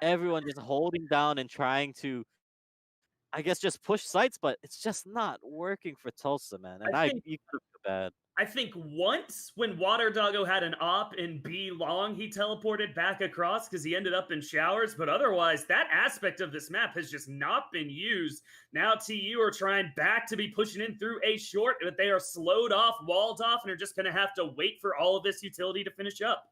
everyone just holding down and trying to, I guess, just push sites, but it's just not working for Tulsa, man. And I think you could feel bad. I think once when Water Doggo had an op in B long, he teleported back across because he ended up in showers. But otherwise, that aspect of this map has just not been used. Now TU are trying back to be pushing in through A short, but they are slowed off, walled off, and are just going to have to wait for all of this utility to finish up.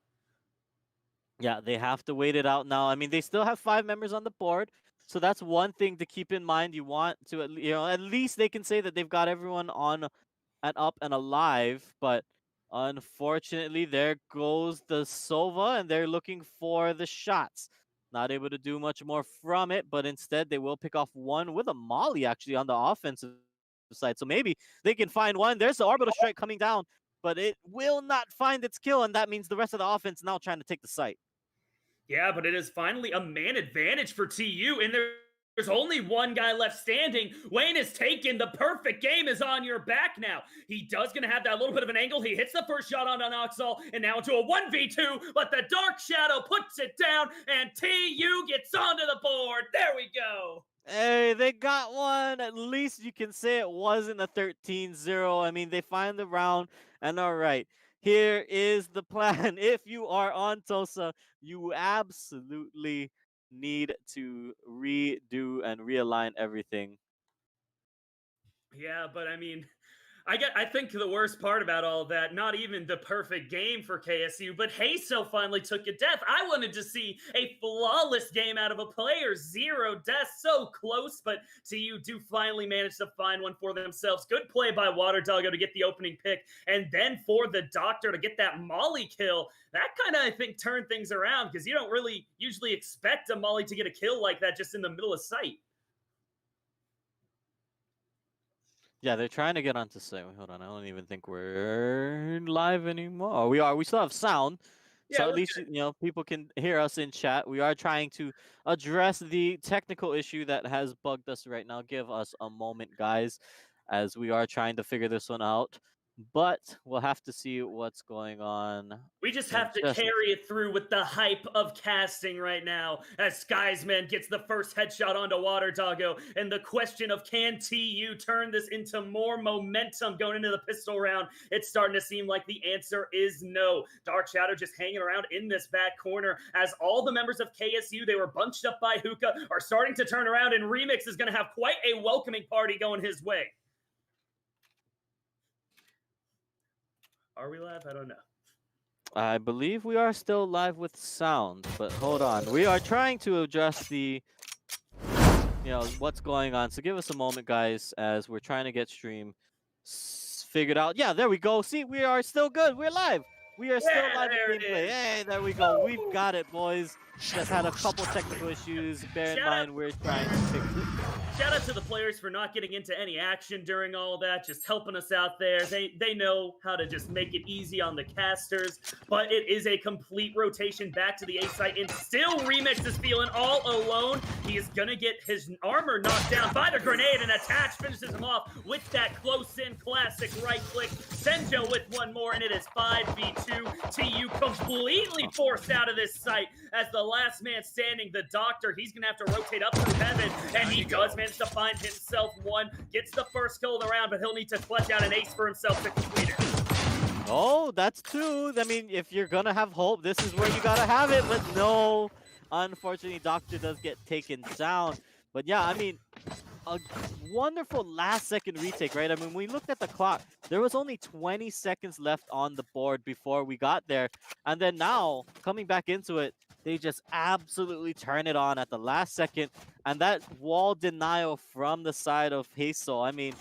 Yeah, they have to wait it out now. I mean, they still have 5 members on the board, so that's one thing to keep in mind. You want to, at least they can say that they've got everyone on and up and alive. But unfortunately, there goes the Sova, and they're looking for the shots. Not able to do much more from it, but instead they will pick off one with a molly actually on the offensive side. So maybe they can find one. There's the orbital strike coming down, but it will not find its kill, and that means the rest of the offense now trying to take the site. Yeah, but it is finally a man advantage for TU, and there's only one guy left standing. Wayne is taken. The perfect game is on your back now. He does going to have that little bit of an angle. He hits the first shot on NACL, and now into a 1v2, but the Dark Shadow puts it down, and TU gets onto the board. There we go. Hey, they got one. At least you can say it wasn't a 13-0. I mean, they find the round, and all right. Here is the plan. If you are on Tulsa, you absolutely need to redo and realign everything. Yeah, but I mean, I think the worst part about all of that, not even the perfect game for KSU, but Haso finally took a death. I wanted to see a flawless game out of a player. 0 deaths, so close, but TU do finally manage to find one for themselves. Good play by Water Doggo to get the opening pick, and then for the Doctor to get that Molly kill. That kind of, I think, turned things around, because you don't really usually expect a Molly to get a kill like that just in the middle of sight. Yeah, they're trying to get onto site. Hold on, I don't even think we're live anymore. Oh, we are. We still have sound. Yeah, So at we're least, people can hear us in chat. We are trying to address the technical issue that has bugged us right now. Give us a moment, guys, as we are trying to figure this one out. But we'll have to see what's going on. We just In have to just carry it through with the hype of casting right now as Skiesman gets the first headshot onto Water Doggo. And the question of can TU turn this into more momentum going into the pistol round? It's starting to seem like the answer is no. Dark Shadow just hanging around in this back corner as all the members of KSU, they were bunched up by Hookah, are starting to turn around, and Remix is going to have quite a welcoming party going his way. Are we live? I don't know. I believe we are still live with sound, but hold on. We are trying to adjust the, what's going on. So give us a moment, guys, as we're trying to get stream figured out. Yeah, there we go. See, we are still good. We're live. We are still live with gameplay. Hey, there we go. We've got it, boys. Just had a couple technical issues. Bear in mind, we're trying to fix it. Shout out to the players for not getting into any action during all that, just helping us out there. They know how to just make it easy on the casters, but it is a complete rotation back to the A site, and still Remix is feeling all alone. He is going to get his armor knocked down by the grenade, and Attach finishes him off with that close-in classic right click. Senjo with one more, and it is 5v2. TU completely forced out of this site as the last man standing, the Doctor, he's going to have to rotate up through heaven, and he does manage to find himself one, gets the first kill of the round, but he'll need to clutch out an ace for himself to complete it. Oh, that's two. I mean, if you're going to have hope, this is where you got to have it, but no. Unfortunately, Doctor does get taken down. But yeah, I mean, a wonderful last-second retake, right? I mean, when we looked at the clock, there was only 20 seconds left on the board before we got there. And then now, coming back into it, they just absolutely turn it on at the last second. And that wall denial from the side of Hazel, I mean,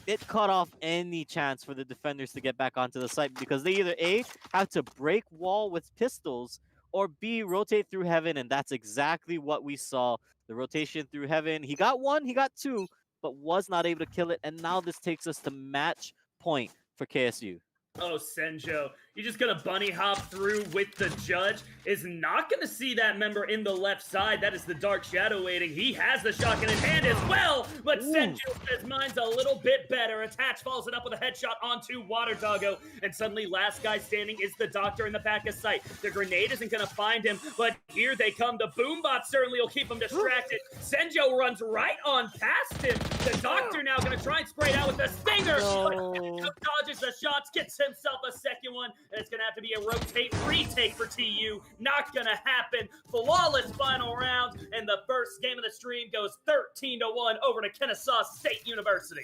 it cut off any chance for the defenders to get back onto the site, because they either A, have to break wall with pistols, or B, rotate through heaven, and that's exactly what we saw. The rotation through heaven. He got one, he got two, but was not able to kill it, and now this takes us to match point for KSU. Oh, Senjo, you're just gonna bunny hop through with the judge. Is not gonna see that member in the left side. That is the Dark Shadow waiting. He has the shotgun in hand as well, but Senjo says mine's a little bit better. Attach follows it up with a headshot onto Water Doggo, and suddenly last guy standing is the Doctor in the back of sight. The grenade isn't gonna find him, but here they come. The Boombot certainly will keep him distracted. Senjo runs right on past him. The Doctor now gonna try and spray it out with the Stinger. Dodges the shots, gets himself a second one, and it's gonna have to be a rotate retake for TU. Not gonna happen. Flawless final round, and the first game of the stream goes 13-1 over to Kennesaw State University.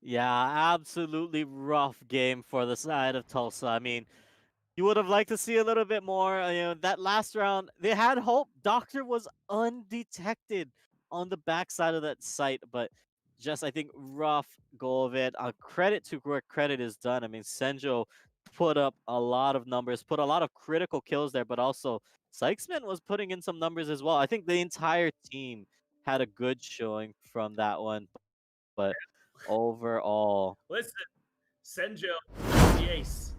Yeah, absolutely rough game for the side of Tulsa. I mean, you would have liked to see a little bit more. That last round, they had hope. Doctor was undetected on the backside of that site, but just, I think, rough go of it. Credit to where credit is done. I mean, Senjo put up a lot of numbers, put a lot of critical kills there, but also Sykesman was putting in some numbers as well. I think the entire team had a good showing from that one, but overall, Listen, Senjo, the ace.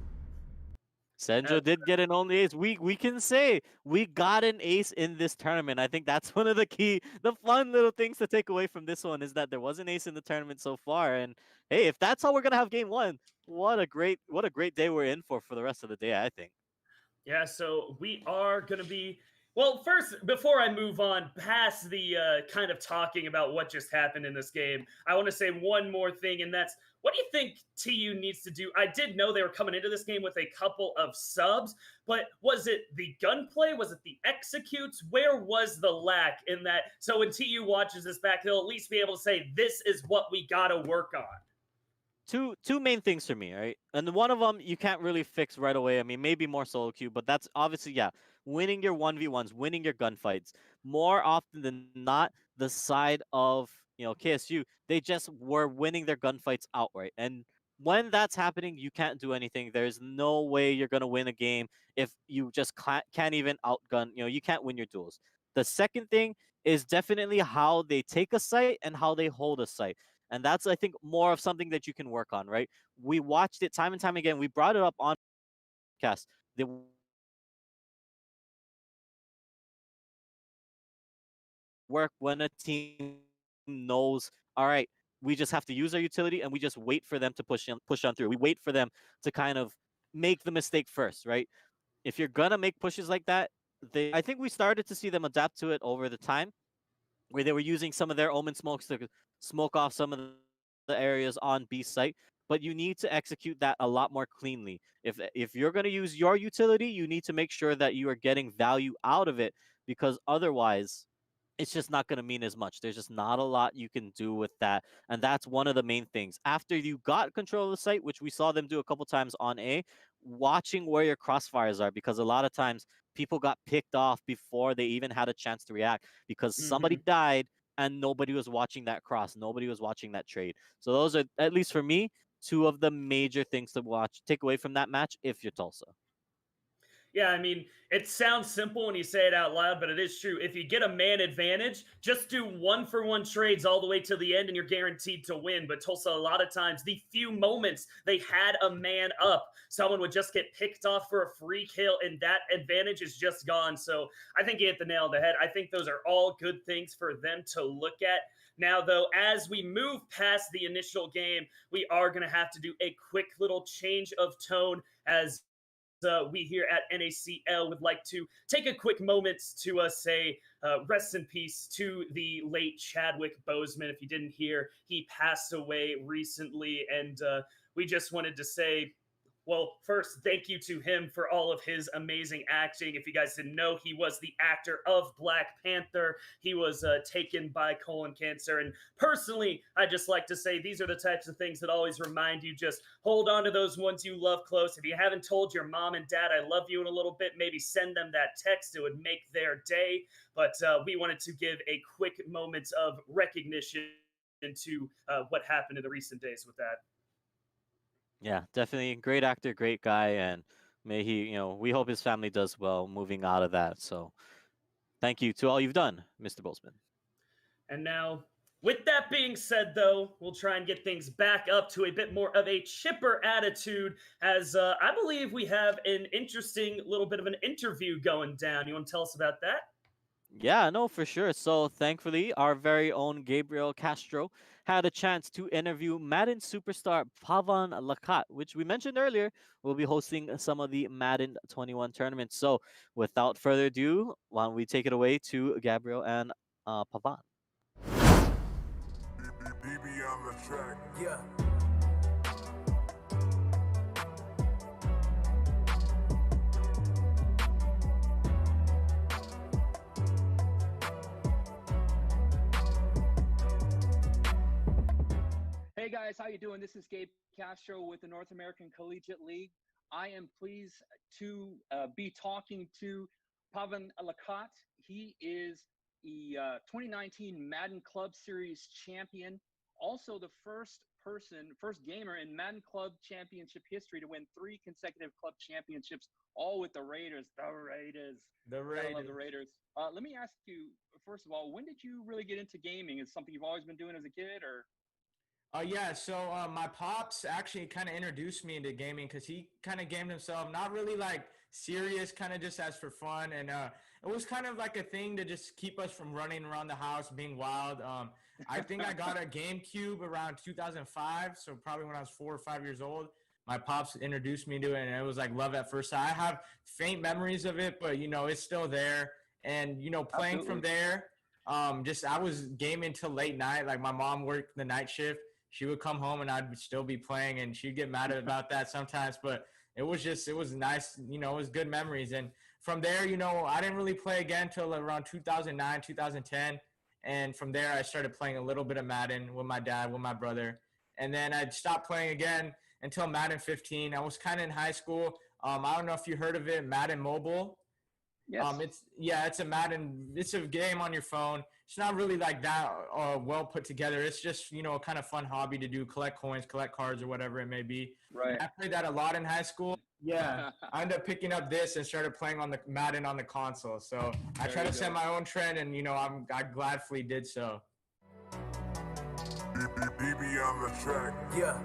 Senjo did get an only ace. We can say we got an ace in this tournament. I think that's one of the fun little things to take away from this one is that there was an ace in the tournament so far. And hey, if that's how we're gonna have game one, what a great day we're in for the rest of the day, I think. Yeah, so we are going to be. Well, first, before I move on past the kind of talking about what just happened in this game, I want to say one more thing, and that's what do you think TU needs to do? I did know they were coming into this game with a couple of subs, but was it the gunplay? Was it the executes? Where was the lack in that? So when TU watches this back, they'll at least be able to say, this is what we got to work on. Two main things for me, right? And one of them you can't really fix right away. I mean, maybe more solo queue, but that's obviously, yeah, winning your 1v1s, winning your gunfights. More often than not, the side of, KSU, they just were winning their gunfights outright. And when that's happening, you can't do anything. There's no way you're going to win a game if you just can't even outgun, you can't win your duels. The second thing is definitely how they take a site and how they hold a site. And that's, I think, more of something that you can work on, right? We watched it time and time again. We brought it up on podcast. They work when a team knows, all right, we just have to use our utility and we just wait for them to push on through. We wait for them to kind of make the mistake first, right? If you're gonna make pushes like that, I think we started to see them adapt to it over the time, where they were using some of their omen smokes to smoke off some of the areas on B site. But you need to execute that a lot more cleanly. If you're going to use your utility, you need to make sure that you are getting value out of it, because otherwise it's just not going to mean as much. There's just not a lot you can do with that. And that's one of the main things. After you got control of the site, which we saw them do a couple times on A, watching where your crossfires are, because a lot of times people got picked off before they even had a chance to react because somebody died and nobody was watching that cross. Nobody was watching that trade. So those are, at least for me, two of the major things to take away from that match if you're Tulsa. Yeah, I mean, it sounds simple when you say it out loud, but it is true. If you get a man advantage, just do 1-for-1 trades all the way to the end and you're guaranteed to win. But Tulsa, a lot of times, the few moments they had a man up, someone would just get picked off for a free kill, and that advantage is just gone. So I think you hit the nail on the head. I think those are all good things for them to look at. Now, though, as we move past the initial game, we are going to have to do a quick little change of tone as we here at NACL would like to take a quick moment to say rest in peace to the late Chadwick Boseman. If you didn't hear, he passed away recently, and we just wanted to say, well, first, thank you to him for all of his amazing acting. If you guys didn't know, he was the actor of Black Panther. He was taken by colon cancer. And personally, I just like to say these are the types of things that always remind you, just hold on to those ones you love close. If you haven't told your mom and dad, I love you in a little bit, maybe send them that text. It would make their day. But we wanted to give a quick moment of recognition to what happened in the recent days with that. Yeah, definitely great actor, great guy, and may he, we hope his family does well moving out of that. So thank you to all you've done, Mr. Boltzmann. And now With that being said, though, we'll try and get things back up to a bit more of a chipper attitude, as I believe we have an interesting little bit of an interview going down. You want to tell us about that? Yeah, no, for sure. So thankfully, our very own Gabriel Castro had a chance to interview Madden superstar Pavan Lakat, which we mentioned earlier will be hosting some of the Madden 21 tournaments. So without further ado, why don't we take it away to Gabriel and Pavan? BB on the track. Yeah. Hey guys, how you doing? This is Gabe Castro with the North American Collegiate League. I am pleased to be talking to Pavan Lakat. He is the 2019 Madden Club Series champion, also the first gamer in Madden Club Championship history to win 3 consecutive club championships, all with the Raiders. The Raiders. I love the Raiders. Let me ask you, first of all, when did you really get into gaming? Is it something you've always been doing as a kid, or? Yeah, so my pops actually kind of introduced me into gaming because he kind of gamed himself, not really like serious, kind of just as for fun. And it was kind of like a thing to just keep us from running around the house, being wild. I think I got a GameCube around 2005, so probably when I was 4 or 5 years old. My pops introduced me to it, and it was like love at first sight. I have faint memories of it, but, it's still there. And, playing Absolutely. from there, just I was gaming till late night. Like my mom worked the night shift. She would come home and I'd still be playing, and she'd get mad about that sometimes, but it was nice. It was good memories. And from there, I didn't really play again until around 2009, 2010. And from there, I started playing a little bit of Madden with my dad, with my brother. And then I stopped playing again until Madden 15. I was kind of in high school. I don't know if you heard of it, Madden Mobile. Yes. It's a Madden. It's a game on your phone. It's not really like that well put together. It's just a kind of fun hobby to do, collect coins, collect cards, or whatever it may be. Right. I played that a lot in high school. Yeah, I ended up picking up this and started playing on the Madden on the console. So I try to set my own trend, and I gladly did so. BB on the track. Yeah.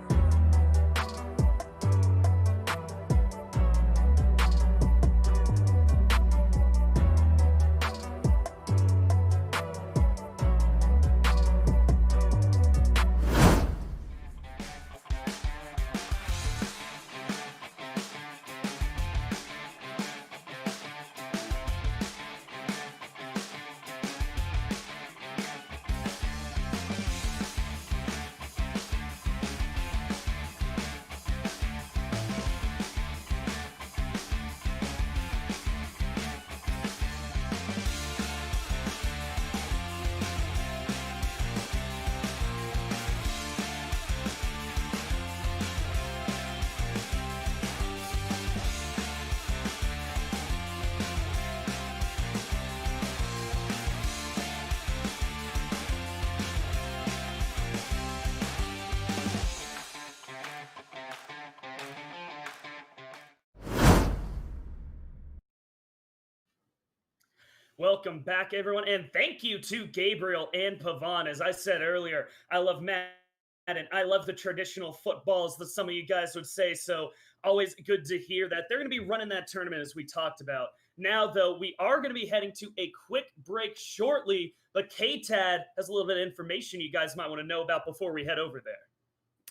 Welcome back, everyone, and thank you to Gabriel and Pavan. As I said earlier, I love Madden. I love the traditional footballs that some of you guys would say, so always good to hear that. They're going to be running that tournament as we talked about. Now, though, we are going to be heading to a quick break shortly, but KTAD has a little bit of information you guys might want to know about before we head over there.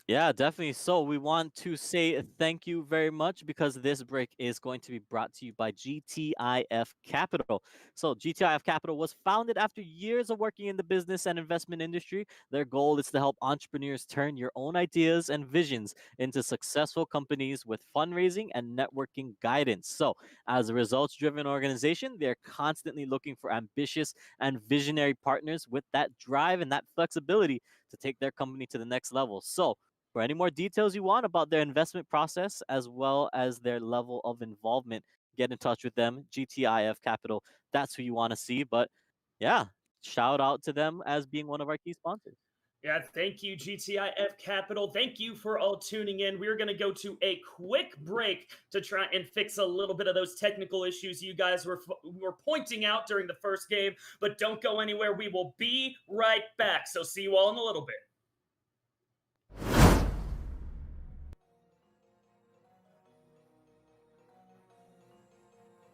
Yeah, definitely. So we want to say thank you very much because this break is going to be brought to you by GTIF Capital. So GTIF Capital was founded after years of working in the business and investment industry. Their goal is to help entrepreneurs turn your own ideas and visions into successful companies with fundraising and networking guidance. So as a results-driven organization, they're constantly looking for ambitious and visionary partners with that drive and that flexibility to take their company to the next level. So for any more details you want about their investment process as well as their level of involvement, get in touch with them, GTIF Capital. That's who you want to see. But yeah, shout out to them as being one of our key sponsors. Yeah, thank you, GTIF Capital. Thank you for all tuning in. We're going to go to a quick break to try and fix a little bit of those technical issues you guys were pointing out during the first game. But don't go anywhere. We will be right back. So see you all in a little bit.